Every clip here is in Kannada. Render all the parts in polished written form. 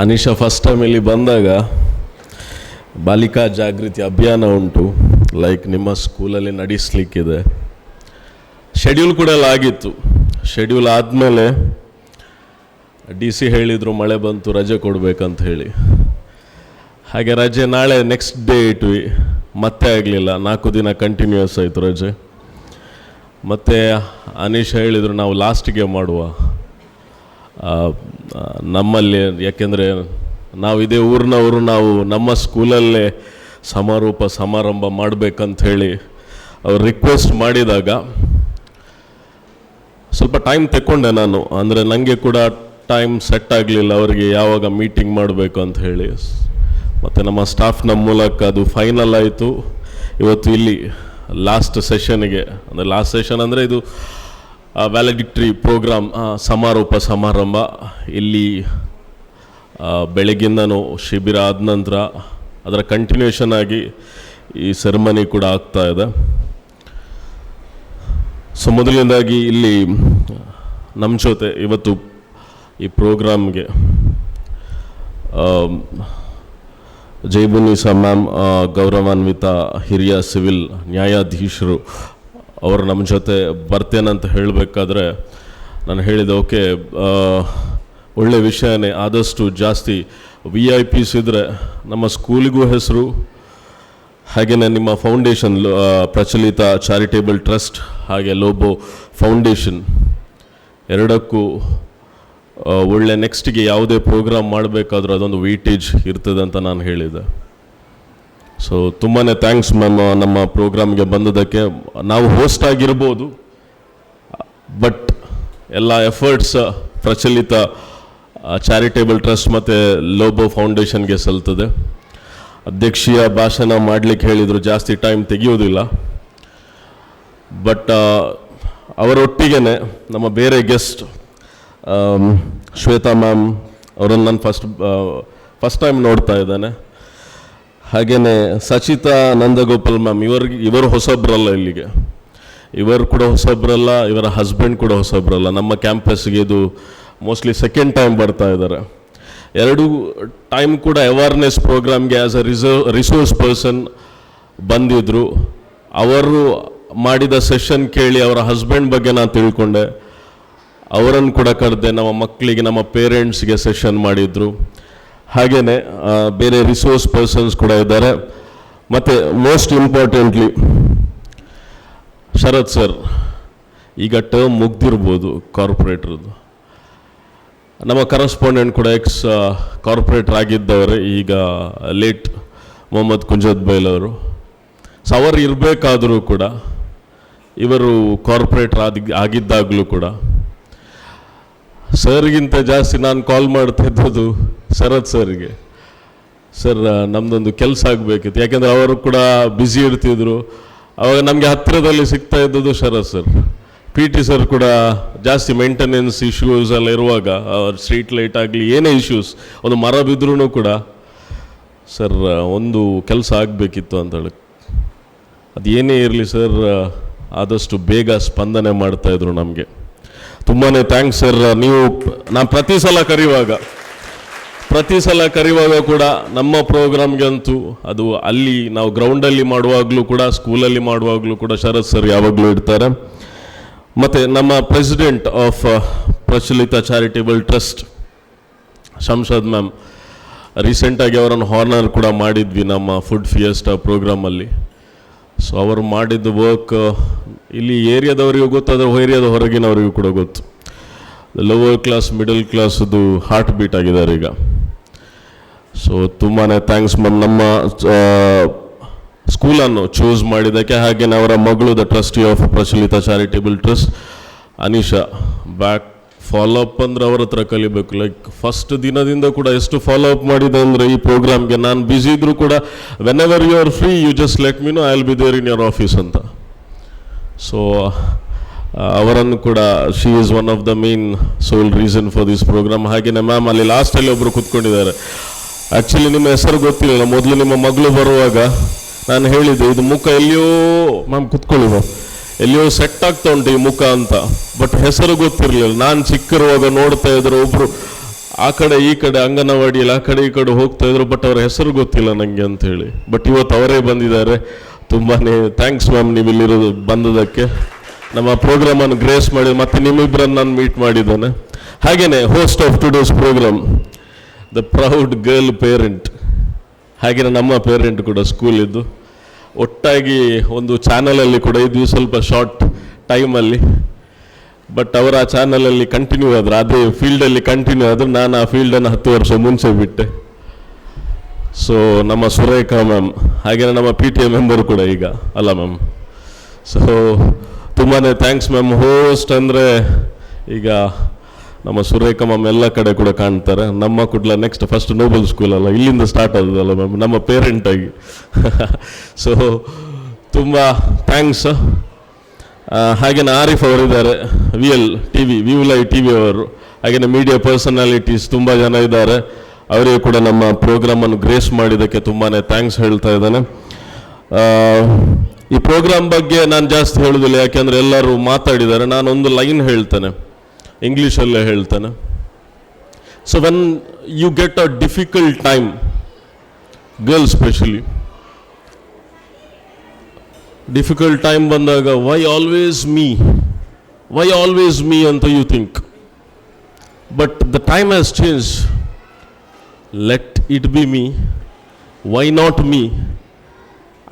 ಅನಿಶಾ ಫಸ್ಟ್ ಟೈಮ್ ಇಲ್ಲಿ ಬಂದಾಗ ಬಾಲಿಕಾ ಜಾಗೃತಿ ಅಭಿಯಾನ ಉಂಟು, ಲೈಕ್ ನಿಮ್ಮ ಸ್ಕೂಲಲ್ಲಿ ನಡೆಸಲಿಕ್ಕಿದೆ. ಶೆಡ್ಯೂಲ್ ಕೂಡ ಎಲ್ಲ ಆಗಿತ್ತು. ಶೆಡ್ಯೂಲ್ ಆದಮೇಲೆ DC ಹೇಳಿದರು ಮಳೆ ಬಂತು, ರಜೆ ಕೊಡಬೇಕಂತ ಹೇಳಿ. ಹಾಗೆ ರಜೆ ನಾಳೆ ನೆಕ್ಸ್ಟ್ ಡೇ ಇಟ್ವಿ, ಮತ್ತೆ ಆಗಲಿಲ್ಲ. 4 ದಿನ ಕಂಟಿನ್ಯೂಸ್ ಆಯಿತು ರಜೆ. ಮತ್ತು ಅನಿಶಾ ಹೇಳಿದರು ನಾವು ಲಾಸ್ಟಿಗೆ ಮಾಡುವ ನಮ್ಮಲ್ಲಿ, ಯಾಕೆಂದರೆ ನಾವು ಇದೇ ಊರಿನವರು, ನಾವು ನಮ್ಮ ಸ್ಕೂಲಲ್ಲೇ ಸಮಾರಂಭ ಮಾಡಬೇಕಂತ ಹೇಳಿ ಅವ್ರು ರಿಕ್ವೆಸ್ಟ್ ಮಾಡಿದಾಗ ಸ್ವಲ್ಪ ಟೈಮ್ ತಗೊಂಡೆ ನಾನು. ಅಂದರೆ ನನಗೆ ಕೂಡ ಟೈಮ್ ಸೆಟ್ ಆಗಲಿಲ್ಲ ಅವರಿಗೆ ಯಾವಾಗ ಮೀಟಿಂಗ್ ಮಾಡಬೇಕು ಅಂತ ಹೇಳಿ. ಮತ್ತು ನಮ್ಮ ಸ್ಟಾಫ್ನ ಮೂಲಕ ಅದು ಫೈನಲ್ ಆಯಿತು. ಇವತ್ತು ಇಲ್ಲಿ ಲಾಸ್ಟ್ ಸೆಷನ್ಗೆ, ಅಂದರೆ ಲಾಸ್ಟ್ ಸೆಷನ್ ಅಂದರೆ ಇದು ವ್ಯಾಲಿಡಿಕ್ಟ್ರಿ ಪ್ರೋಗ್ರಾಮ್ ಸಮಾರಂಭ ಇಲ್ಲಿ ಬೆಳಗ್ಗಿಂದನೂ ಶಿಬಿರ ಆದ ನಂತರ ಅದರ ಕಂಟಿನ್ಯೂಷನ್ ಆಗಿ ಈ ಸೆರೆಮನಿ ಕೂಡ ಆಗ್ತಾ ಇದೆ. ಸೊ ಮೊದಲನೇದಾಗಿ ಇಲ್ಲಿ ನಮ್ಮ ಜೊತೆ ಇವತ್ತು ಈ ಪ್ರೋಗ್ರಾಮ್ಗೆ ಜೈಬುನಿಸಾ ಮ್ಯಾಮ್, ಗೌರವಾನ್ವಿತ ಹಿರಿಯ ಸಿವಿಲ್ ನ್ಯಾಯಾಧೀಶರು, ಅವರು ನಮ್ಮ ಜೊತೆ ಬರ್ತೇನಂತ ಹೇಳಬೇಕಾದ್ರೆ ನಾನು ಹೇಳಿದೆ, ಓಕೆ ಒಳ್ಳೆ ವಿಷಯನೇ, ಆದಷ್ಟು ಜಾಸ್ತಿ VIPs ಇದ್ದರೆ ನಮ್ಮ ಸ್ಕೂಲಿಗೂ ಹೆಸರು, ಹಾಗೆಯೇ ನಿಮ್ಮ ಫೌಂಡೇಶನ್ ಪ್ರಚಲಿತ ಚಾರಿಟೇಬಲ್ ಟ್ರಸ್ಟ್ ಹಾಗೆ ಲೋಬೋ ಫೌಂಡೇಶನ್ ಎರಡಕ್ಕೂ ಒಳ್ಳೆ ನೆಕ್ಸ್ಟಿಗೆ ಯಾವುದೇ ಪ್ರೋಗ್ರಾಮ್ ಮಾಡಬೇಕಾದ್ರೂ ಅದೊಂದು ವೇಟೇಜ್ ಇರ್ತದೆ ಅಂತ ನಾನು ಹೇಳಿದೆ. ಸೊ ತುಂಬಾ ಥ್ಯಾಂಕ್ಸ್ ಮ್ಯಾಮ್ ನಮ್ಮ ಪ್ರೋಗ್ರಾಮ್ಗೆ ಬಂದದಕ್ಕೆ. ನಾವು ಹೋಸ್ಟ್ ಆಗಿರ್ಬೋದು, ಬಟ್ ಎಲ್ಲ ಎಫರ್ಟ್ಸ್ ಪ್ರಚಲಿತ ಚಾರಿಟೇಬಲ್ ಟ್ರಸ್ಟ್ ಮತ್ತು ಲೋಬೋ ಫೌಂಡೇಶನ್ಗೆ ಸಲ್ತದೆ. ಅಧ್ಯಕ್ಷೀಯ ಭಾಷಣ ಮಾಡಲಿಕ್ಕೆ ಹೇಳಿದರು, ಜಾಸ್ತಿ ಟೈಮ್ ತೆಗೆಯೋದಿಲ್ಲ. ಬಟ್ ಅವರೊಟ್ಟಿಗೆ ನಮ್ಮ ಬೇರೆ ಗೆಸ್ಟ್ ಶ್ವೇತಾ ಮ್ಯಾಮ್ ಅವರನ್ನು ನಾನು ಫಸ್ಟ್ ಟೈಮ್ ನೋಡ್ತಾ ಇದ್ದೇನೆ. ಹಾಗೆಯೇ ಸಚಿತಾ ನಂದಗೋಪಾಲ್ ಮ್ಯಾಮ್, ಇವರು ಹೊಸಬ್ರಲ್ಲ ಇಲ್ಲಿಗೆ, ಇವರು ಕೂಡ ಹೊಸಬ್ರಲ್ಲ, ಇವರ ಹಸ್ಬೆಂಡ್ ಕೂಡ ಹೊಸಬ್ರಲ್ಲ. ನಮ್ಮ ಕ್ಯಾಂಪಸ್ಗೆ ಇದು ಮೋಸ್ಟ್ಲಿ ಸೆಕೆಂಡ್ ಟೈಮ್ ಬರ್ತಾ ಇದ್ದಾರೆ. 2 ಟೈಮ್ ಕೂಡ ಅವೇರ್ನೆಸ್ ಪ್ರೋಗ್ರಾಮ್ಗೆ ಆ್ಯಸ್ ಅ ರಿಸೋರ್ಸ್ ಪರ್ಸನ್ ಬಂದಿದ್ದರು. ಅವರು ಮಾಡಿದ ಸೆಷನ್ ಕೇಳಿ ಅವರ ಹಸ್ಬೆಂಡ್ ಬಗ್ಗೆ ನಾನು ತಿಳ್ಕೊಂಡೆ. ಅವರನ್ನು ಕೂಡ ಕರೆದೆ, ನಮ್ಮ ಮಕ್ಕಳಿಗೆ, ನಮ್ಮ ಪೇರೆಂಟ್ಸ್ಗೆ ಸೆಷನ್ ಮಾಡಿದರು. ಹಾಗೆಯೇ ಬೇರೆ ರಿಸೋರ್ಸ್ ಪರ್ಸನ್ಸ್ ಕೂಡ ಇದ್ದಾರೆ. ಮತ್ತು ಮೋಸ್ಟ್ ಇಂಪಾರ್ಟೆಂಟ್ಲಿ ಶರತ್ ಸರ್, ಈಗ ಟರ್ಮ್ ಮುಗ್ದಿರ್ಬೋದು ಕಾರ್ಪೊರೇಟ್ರದ್ದು. ನಮ್ಮ ಕರೆಸ್ಪಾಂಡೆಂಟ್ ಕೂಡ ಎಕ್ಸ್ ಕಾರ್ಪೊರೇಟರ್ ಆಗಿದ್ದವರೇ, ಈಗ ಲೇಟ್ ಮೊಹಮ್ಮದ್ ಕುಂಜದ್ ಬೈಲ್ ಅವರು. ಸೊ ಅವರು ಇರಬೇಕಾದರೂ ಕೂಡ, ಇವರು ಕಾರ್ಪೊರೇಟರ್ ಆಗಿದ್ದಾಗಲೂ ಕೂಡ ಸರ್ಗಿಂತ ಜಾಸ್ತಿ ನಾನು ಕಾಲ್ ಮಾಡ್ತಾ ಇದ್ದದ್ದು ಶರತ್ ಸರ್ಗೆ. ಸರ್ ನಮ್ಮದೊಂದು ಕೆಲಸ ಆಗಬೇಕಿತ್ತು, ಯಾಕೆಂದರೆ ಅವರು ಕೂಡ ಬ್ಯುಸಿ ಇರ್ತಿದ್ರು. ಅವಾಗ ನಮಗೆ ಹತ್ತಿರದಲ್ಲಿ ಸಿಗ್ತಾ ಇದ್ದದ್ದು ಶರತ್ ಸರ್. PT ಸರ್ ಕೂಡ ಜಾಸ್ತಿ ಮೇಂಟೆನೆನ್ಸ್ ಇಶ್ಯೂಸ್ ಎಲ್ಲ ಇರುವಾಗ, ಸ್ಟ್ರೀಟ್ ಲೈಟ್ ಆಗಲಿ ಏನೇ ಇಶ್ಯೂಸ್, ಒಂದು ಮರ ಬಿದ್ದರೂ ಕೂಡ ಸರ್ ಒಂದು ಕೆಲಸ ಆಗಬೇಕಿತ್ತು ಅಂತ ಹೇಳಿ, ಅದು ಏನೇ ಇರಲಿ ಸರ್ ಆದಷ್ಟು ಬೇಗ ಸ್ಪಂದನೆ ಮಾಡ್ತಾಯಿದ್ರು ನಮಗೆ. ತುಂಬಾ ಥ್ಯಾಂಕ್ಸ್ ಸರ್. ನೀವು ನಾನು ಪ್ರತಿ ಸಲ ಕರೆಯುವಾಗ ಕೂಡ ನಮ್ಮ ಪ್ರೋಗ್ರಾಮ್ಗಂತೂ ಅದು ಅಲ್ಲಿ ನಾವು ಗ್ರೌಂಡಲ್ಲಿ ಮಾಡುವಾಗಲೂ ಕೂಡ, ಸ್ಕೂಲಲ್ಲಿ ಮಾಡುವಾಗಲೂ ಕೂಡ ಶರತ್ ಸರ್ ಯಾವಾಗಲೂ ಇರ್ತಾರೆ. ಮತ್ತು ನಮ್ಮ ಪ್ರೆಸಿಡೆಂಟ್ ಆಫ್ ಪ್ರಚಲಿತ ಚಾರಿಟೇಬಲ್ ಟ್ರಸ್ಟ್ ಶಂಷಾದ್ ಮ್ಯಾಮ್, ರೀಸೆಂಟಾಗಿ ಅವರನ್ನು ಹಾನರ್ ಕೂಡ ಮಾಡಿದ್ವಿ ನಮ್ಮ ಫುಡ್ ಫಿಯೆಸ್ಟಾ ಪ್ರೋಗ್ರಾಮಲ್ಲಿ. ಸೊ ಅವರು ಮಾಡಿದ್ದು ವರ್ಕ್ ಇಲ್ಲಿ ಏರಿಯಾದವರಿಗೂ ಗೊತ್ತು, ಅದರ ಏರಿಯಾದ ಹೊರಗಿನವರಿಗೂ ಕೂಡ ಗೊತ್ತು. ಲೋವರ್ ಕ್ಲಾಸ್ ಮಿಡಲ್ ಕ್ಲಾಸದು ಹಾರ್ಟ್ ಬೀಟ್ ಆಗಿದ್ದಾರೆ ಈಗ. ಸೊ ತುಂಬಾ ಥ್ಯಾಂಕ್ಸ್ ಮ್ಯಾಮ್ ನಮ್ಮ ಸ್ಕೂಲನ್ನು ಚೂಸ್ ಮಾಡಿದ್ದಕ್ಕೆ. ಹಾಗೆ ಅವರ ಮಗಳು ದ ಟ್ರಸ್ಟಿ ಆಫ್ ಪ್ರಚಲಿತ charitable trust Anisha, back follow up ಅಂದರೆ ಅವ್ರ ಹತ್ರ ಕಲಿಬೇಕು. ಲೈಕ್ ಫಸ್ಟ್ ದಿನದಿಂದ ಕೂಡ ಎಷ್ಟು ಫಾಲೋ ಅಪ್ ಮಾಡಿದೆ ಅಂದರೆ ಈ ಪ್ರೋಗ್ರಾಮ್ಗೆ. ನಾನು ಬ್ಯುಸಿ ಇದ್ದರೂ ಕೂಡ whenever you are free you just let me know, I will be there in your office ಅಂತ. ಸೊ ಅವರನ್ನು ಕೂಡ, she is one of the main sole reason for this program. ಹಾಗೆಯೇ ಮ್ಯಾಮ್ ಅಲ್ಲಿ ಲಾಸ್ಟಲ್ಲಿ ಒಬ್ಬರು ಕೂತ್ಕೊಂಡಿದ್ದಾರೆ. ಆ್ಯಕ್ಚುಲಿ ನಿಮ್ಮ ಹೆಸರು ಗೊತ್ತಿರಲಿಲ್ಲ. ಮೊದಲು ನಿಮ್ಮ ಮಗಳು ಬರುವಾಗ ನಾನು ಹೇಳಿದ್ದೆ, ಇದು ಮುಖ ಎಲ್ಲಿಯೋ ಮ್ಯಾಮ್ ಕೂತ್ಕೊಳ್ಳಿ ಮ್ಯಾಮ್, ಎಲ್ಲಿಯೋ ಸೆಟ್ ಆಗ್ತಾ ಉಂಟು ಈ ಮುಖ ಅಂತ. ಬಟ್ ಹೆಸರು ಗೊತ್ತಿರಲಿಲ್ಲ. ನಾನು ಚಿಕ್ಕಿರುವಾಗ ನೋಡ್ತಾ ಇದ್ರು ಒಬ್ಬರು ಆ ಕಡೆ ಈ ಕಡೆ ಅಂಗನವಾಡಿಯಲ್ಲಿ ಆ ಕಡೆ ಈ ಕಡೆ ಹೋಗ್ತಾ ಇದ್ರು, ಬಟ್ ಅವರ ಹೆಸರು ಗೊತ್ತಿಲ್ಲ ನನಗೆ ಅಂತ ಹೇಳಿ. ಬಟ್ ಇವತ್ತು ಅವರೇ ಬಂದಿದ್ದಾರೆ. ತುಂಬಾ ಥ್ಯಾಂಕ್ಸ್ ಮ್ಯಾಮ್, ನೀವು ಇಲ್ಲಿರೋದು ಬಂದದಕ್ಕೆ. ನಮ್ಮ ಪ್ರೋಗ್ರಾಮನ್ನು ಗ್ರೇಸ್ ಮಾಡಿ ಮತ್ತೆ ನಿಮ್ಮಿಬ್ಬರನ್ನು ನಾನು ಮೀಟ್ ಮಾಡಿದ್ದೇನೆ. ಹಾಗೆಯೇ host of today's program the proud girl parent, ಹಾಗೆಯೇ ನಮ್ಮ ಪೇರೆಂಟ್ ಕೂಡ ಸ್ಕೂಲಿದ್ದು, ಒಟ್ಟಾಗಿ ಒಂದು ಚಾನಲಲ್ಲಿ ಕೂಡ ಇದ್ವಿ ಸ್ವಲ್ಪ ಶಾರ್ಟ್ ಟೈಮಲ್ಲಿ. ಬಟ್ ಅವರ ಆ ಚಾನಲಲ್ಲಿ ಕಂಟಿನ್ಯೂ ಆದರು, ಅದೇ ಫೀಲ್ಡಲ್ಲಿ ಕಂಟಿನ್ಯೂ ಆದರು. ನಾನು ಆ ಫೀಲ್ಡನ್ನು 10 ವರ್ಷ ಮುಂಚೆ ಬಿಟ್ಟೆ. ಸೊ ನಮ್ಮ ಸುರೇಖಾ ಮ್ಯಾಮ್, ಹಾಗೆಯೇ ನಮ್ಮ PTA ಮೆಂಬರ್ ಕೂಡ ಈಗ ಅಲ್ಲ ಮ್ಯಾಮ್. ಸೊ ತುಂಬಾ ಥ್ಯಾಂಕ್ಸ್ ಮ್ಯಾಮ್. ಹೋಸ್ಟ್ ಅಂದರೆ ಈಗ ನಮ್ಮ ಸುರೇಖಾ ಮ್ಯಾಮ್ ಎಲ್ಲ ಕಡೆ ಕೂಡ ಕಾಣ್ತಾರೆ. ನಮ್ಮ Kudla next first noble school ಅಲ್ಲ, ಇಲ್ಲಿಂದ ಸ್ಟಾರ್ಟ್ ಆಗೋದಲ್ಲ ಮ್ಯಾಮ್, ನಮ್ಮ ಪೇರೆಂಟಾಗಿ. ಸೊ ತುಂಬ ಥ್ಯಾಂಕ್ಸ್. ಹಾಗೆಯೇ ಆರಿಫ್ ಅವರಿದ್ದಾರೆ, VLTV ಅವರು. ಹಾಗೆಯೇ ಮೀಡಿಯಾ ಪರ್ಸನಾಲಿಟೀಸ್ ತುಂಬ ಜನ ಇದ್ದಾರೆ. ಅವರಿಗೂ ಕೂಡ ನಮ್ಮ ಪ್ರೋಗ್ರಾಮನ್ನು ಗ್ರೇಸ್ ಮಾಡಿದ್ದಕ್ಕೆ ತುಂಬಾ ಥ್ಯಾಂಕ್ಸ್ ಹೇಳ್ತಾ ಇದ್ದಾನೆ. ಈ ಪ್ರೋಗ್ರಾಮ್ ಬಗ್ಗೆ ನಾನು ಜಾಸ್ತಿ ಹೇಳೋದಿಲ್ಲ, ಯಾಕೆಂದರೆ ಎಲ್ಲರೂ ಮಾತಾಡಿದ್ದಾರೆ. ನಾನೊಂದು ಲೈನ್ ಹೇಳ್ತೇನೆ, ಇಂಗ್ಲೀಷಲ್ಲೇ ಹೇಳ್ತೇನೆ. So when you get a difficult time, girls specially, difficult time ಬಂದಾಗ ವೈ ಆಲ್ವೇಸ್ ಮೀ ಅಂತ you think. But the time has change. Let it be me. Why not me?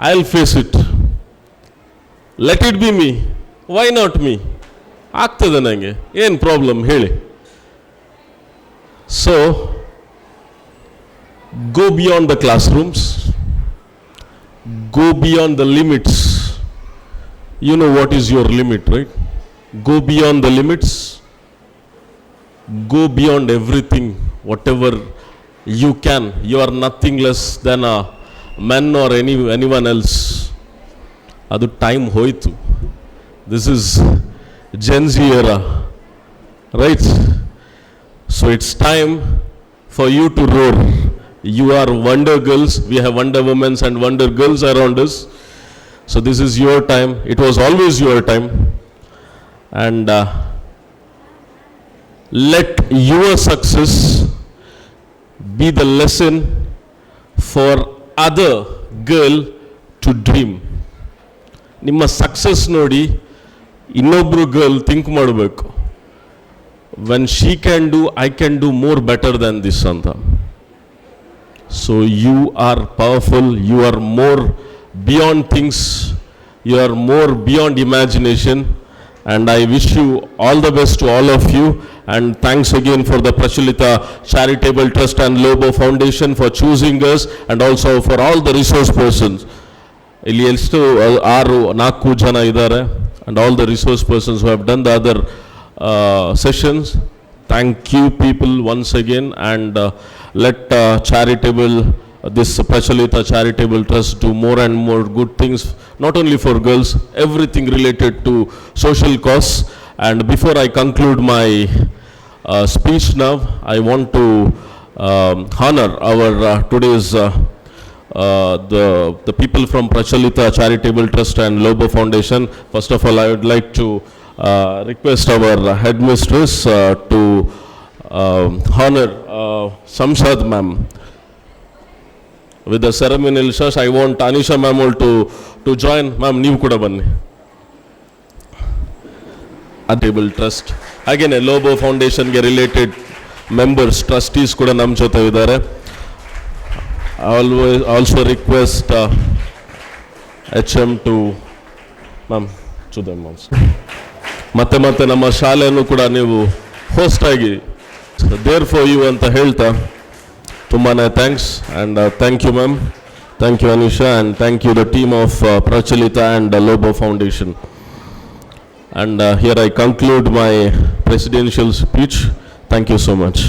I will face it. Let it be me, why not me? ಆಗ್ತದೆ ನನಗೆ, ಏನು ಪ್ರಾಬ್ಲಮ್ ಹೇಳಿ? So go beyond the classrooms, go beyond the limits. You know what is your limit, right? Go beyond the limits. Go beyond everything, whatever you can. You are nothing less than a man or anyone else. Adu time hoitu. This is Gen Z era, right? So it's time for you to roar. You are Wonder Girls. We have Wonder Women and Wonder Girls around us. So this is your time. It was always your time. And let your success be the lesson for other girl to dream. Nimma success ನೋಡಿ ಇನ್ನೊಬ್ರು ಗರ್ಲ್ ಥಿಂಕ್ ಮಾಡಬೇಕು, when she can do, I can do more better than this ಅಂತ. So you are powerful, you are more beyond things, you are more beyond imagination, and I wish you all the best to all of you. And thanks again for the Prachalita Charitable Trust and Lobo Foundation for choosing us, and also for all the resource persons. ಇಲ್ಲಿ ಎಷ್ಟು 4 ಜನ ಇದ್ದಾರೆ, and all the resource persons who have done the other sessions. Thank you people once again, and let this Prachalita Charitable Trust do more and more good things, not only for girls, everything related to social cause. And before I conclude my speech now, I want to honor our today's the people from Prachalita Charitable Trust and Lobo Foundation. First of all, I would like to request our headmistress to honor Samshad ma'am with the ceremonial shush. I want Anisha ma'am to join. Ma'am, ನೀವು ಕೂಡ ಬನ್ನಿ. Charitable Trust, ಹಾಗೇನೆ ಲೋಬೋ ಫೌಂಡೇಶನ್ಗೆ ರಿಲೇಟೆಡ್ ಮೆಂಬರ್ಸ್, ಟ್ರಸ್ಟೀಸ್ ಕೂಡ ನಮ್ಮ ಜೊತೆ ಇದ್ದಾರೆ. Also request HM to ma'am to them also. ಮತ್ತೆ ನಮ್ಮ ಶಾಲೆಯನ್ನು ಕೂಡ ನೀವು ಹೋಸ್ಟ್ ಆಗಿ ದೇರ್ ಫಾರ್ ಯು ಅಂತ ಹೇಳ್ತಾ ತುಂಬಾ thanks. And thank you ma'am, thank you Anisha, and thank you the team of Prachalita and Lobo Foundation. And here I conclude my presidential speech. Thank you so much.